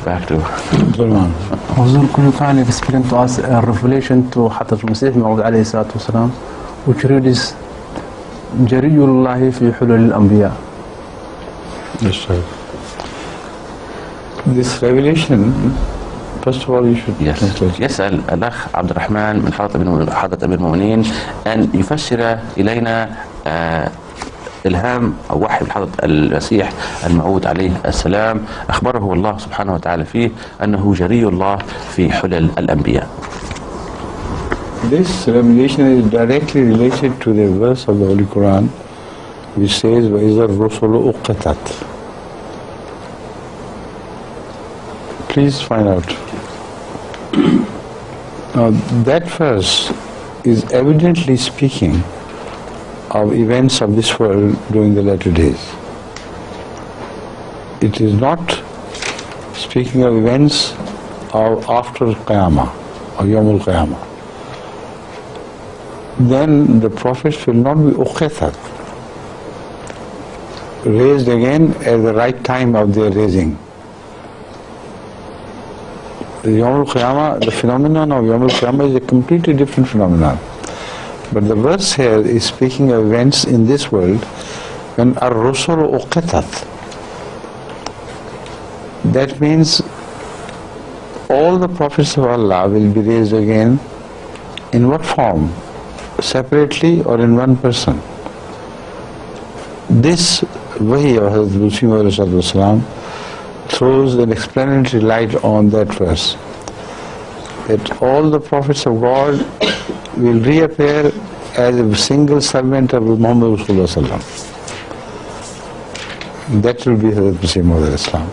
back to Qur'an. Huzur, could you kindly explain to us a revelation to Hadith Masih Maud alayhi salatu wasalam, which reads Jariullah fi Hulalil Anbiya? Yes, sir. This revelation, first of all, you should translate. يسأل الأخ عبد الرحمن من حضرة أمير المؤمنين أن يفسر إلينا إلهام أو وحي من حضرة المسيح الموعود عليه السلام أخبره الله سبحانه وتعالى فيه أنه جري الله في حلل الأنبياء. This revelation is directly related to the verse of the Holy Quran which says وَإِذَا الرُّسُلُ أُقِّتَتْ. Please find out. Now that verse is evidently speaking of events of this world during the latter days. It is not speaking of events of after Qiyamah or Yawmul Qiyamah. Then the prophets will not be uqithat, raised again at the right time of their raising. The Yawmul Qiyamah, the phenomenon of Yawmul Qiyamah is a completely different phenomenon. But the verse here is speaking of events in this world when ar-rusulu uqitat. That means all the prophets of Allah will be raised again. In what form? Separately or in one person? This wahi of Hazrat Muslim throws an explanatory light on that verse, that all the prophets of God will reappear as a single servant of Muhammad Rasulullah. That will be Hazrat Muslim Islam.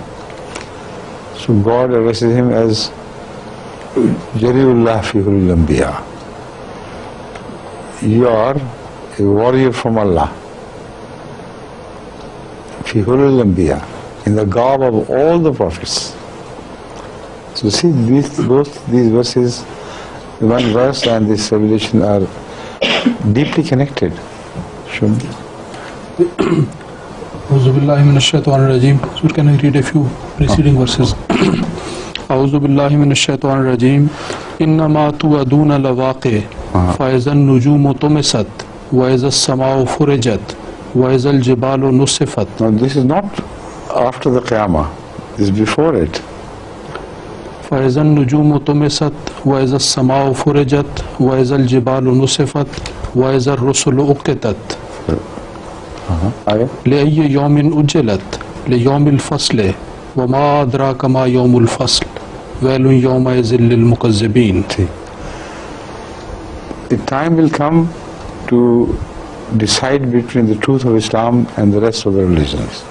So God addresses him as Jariullah fi Hulalil Anbiya. You are a warrior from Allah. Fi Hulalil Anbiya, in the garb of all the prophets. So see, both these verses, one verse and this revelation are deeply connected. Sure. A'udhu billahi minash shaitanir rajim. So can I read a few preceding verses? A'udhu billahi minash shaitanir rajim. Innama tu'aduna lawaqi fa izan nujumu tumisat wa izas sama'u furijat wa izal jibalu nusifat. Now this is not after the Qiyamah, this is before it. فَإِذَا النُّجُومُ طُمِسَتْ وَإِذَا السَّمَاءُ فُرِجَتْ وَإِذَا الْجِبَالُ نُسِفَتْ وَإِذَا الرُّسُلُ أُقِّتَتْ لِأَيِّ يَوْمٍ أُجِّلَتْ لِيَوْمِ الْفَصْلِ وَمَا أَدْرَاكَ مَا يَوْمُ الْفَصْلِ وَيْلٌ يَوْمَئِذٍ لِلْمُكَذِّبِينَ. The time will come to decide between the truth of Islam and the rest of the religions,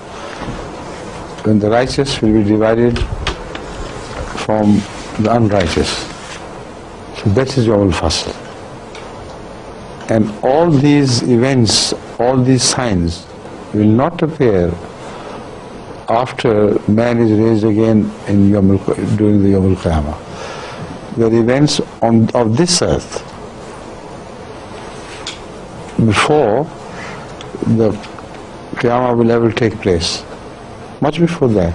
when the righteous will be divided from the unrighteous. So that is Yawmul Fasl. And all these events, all these signs will not appear after man is raised again in during the Yawmul Qiyamah. The events of this earth before the Qiyamah will ever take place, much before that.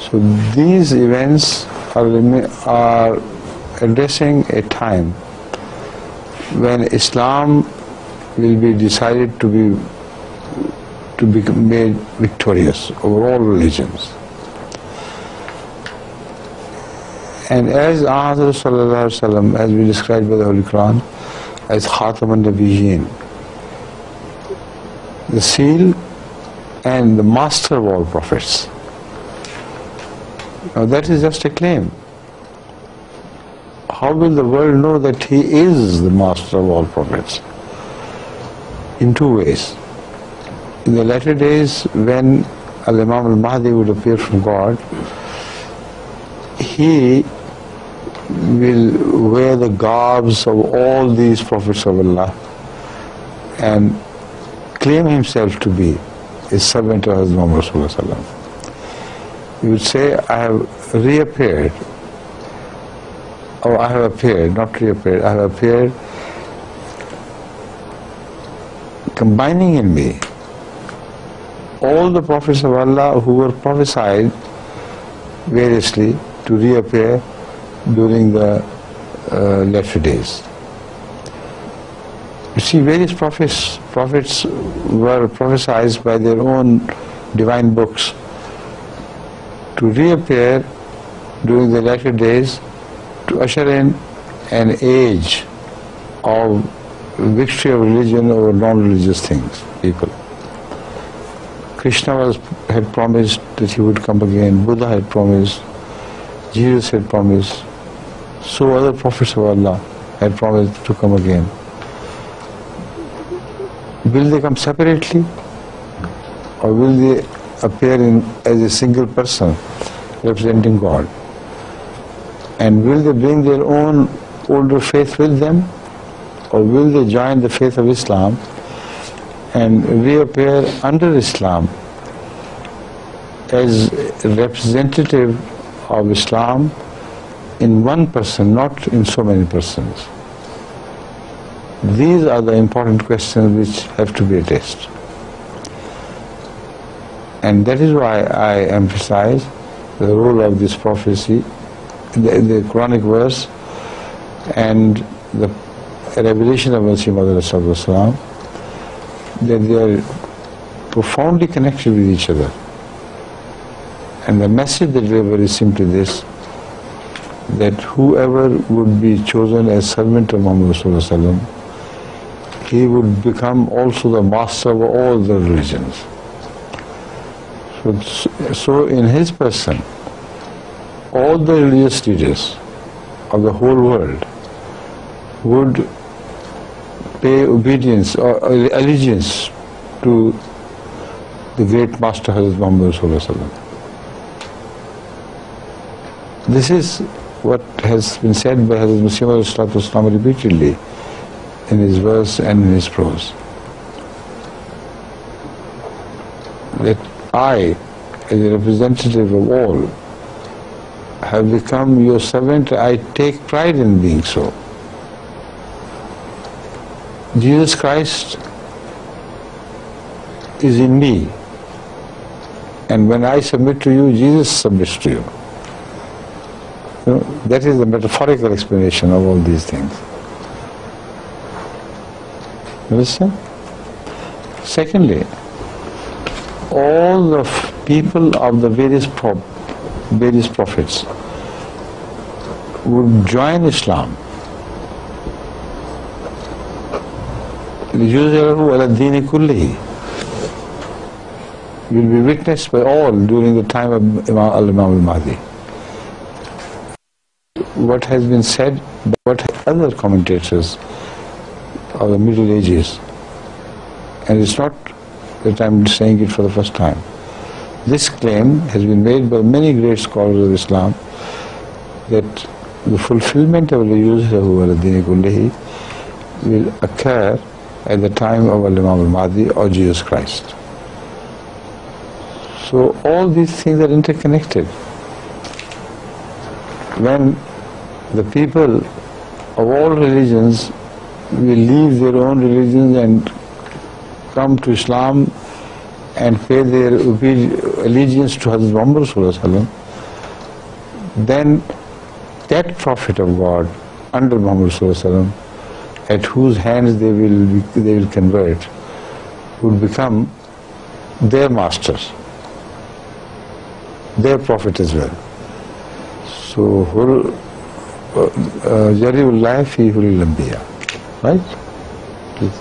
So these events are addressing a time when Islam will be decided to be made victorious over all religions. And as as we described by the Holy Quran, as Khatam an-Nabiyyin, the seal and the master of all prophets. Now that is just a claim. How will the world know that he is the master of all prophets? In two ways. In the latter days, when Al-Imam al-Mahdi would appear from God, he will wear the garbs of all these prophets of Allah and claim himself to be a servant of Hazrat Muhammad Rasulullah. He would say, I have reappeared, or I have appeared, not reappeared, I have appeared, combining in me all the prophets of Allah who were prophesied variously to reappear during the latter days. You see, various prophets were prophesied by their own divine books to reappear during the latter days to usher in an age of victory of religion over non-religious things, people. Krishna had promised that he would come again, Buddha had promised, Jesus had promised, so other prophets of Allah had promised to come again. Will they come separately, or will they appear as a single person representing God? And will they bring their own older faith with them, or will they join the faith of Islam and reappear under Islam as a representative of Islam in one person, not in so many persons? These are the important questions which have to be addressed. And that is why I emphasize the role of this prophecy, the Quranic verse, and the revelation of Masih Maud, that they are profoundly connected with each other. And the message that we have is simply this, that whoever would be chosen as servant of Muhammad, he would become also the master of all the religions. So in his person, all the religious leaders of the whole world would pay obedience or allegiance to the great master Hazrat Muhammad. This is what has been said by Hazrat Masih repeatedly in his verse and in his prose, that I, as a representative of all, have become your servant. I take pride in being so. Jesus Christ is in me, and when I submit to you, Jesus submits to you. That is the metaphorical explanation of all these things. Understand? Secondly, all the people of the various prophets would join Islam. Will be witnessed by all during the time of Imam al-Mahdi. What has been said by what other commentators of the Middle Ages, and it's not that I'm saying it for the first time. This claim has been made by many great scholars of Islam, that the fulfillment of the will occur at the time of Imam al-Mahdi or Jesus Christ. So all these things are interconnected. When the people of all religions will leave their own religions and come to Islam and pay their allegiance to Hazrat Muhammad, then that prophet of God under Muhammad, at whose hands they will convert, would become their masters, their prophet as well. So Jariullah fi Anbiya, right? Please.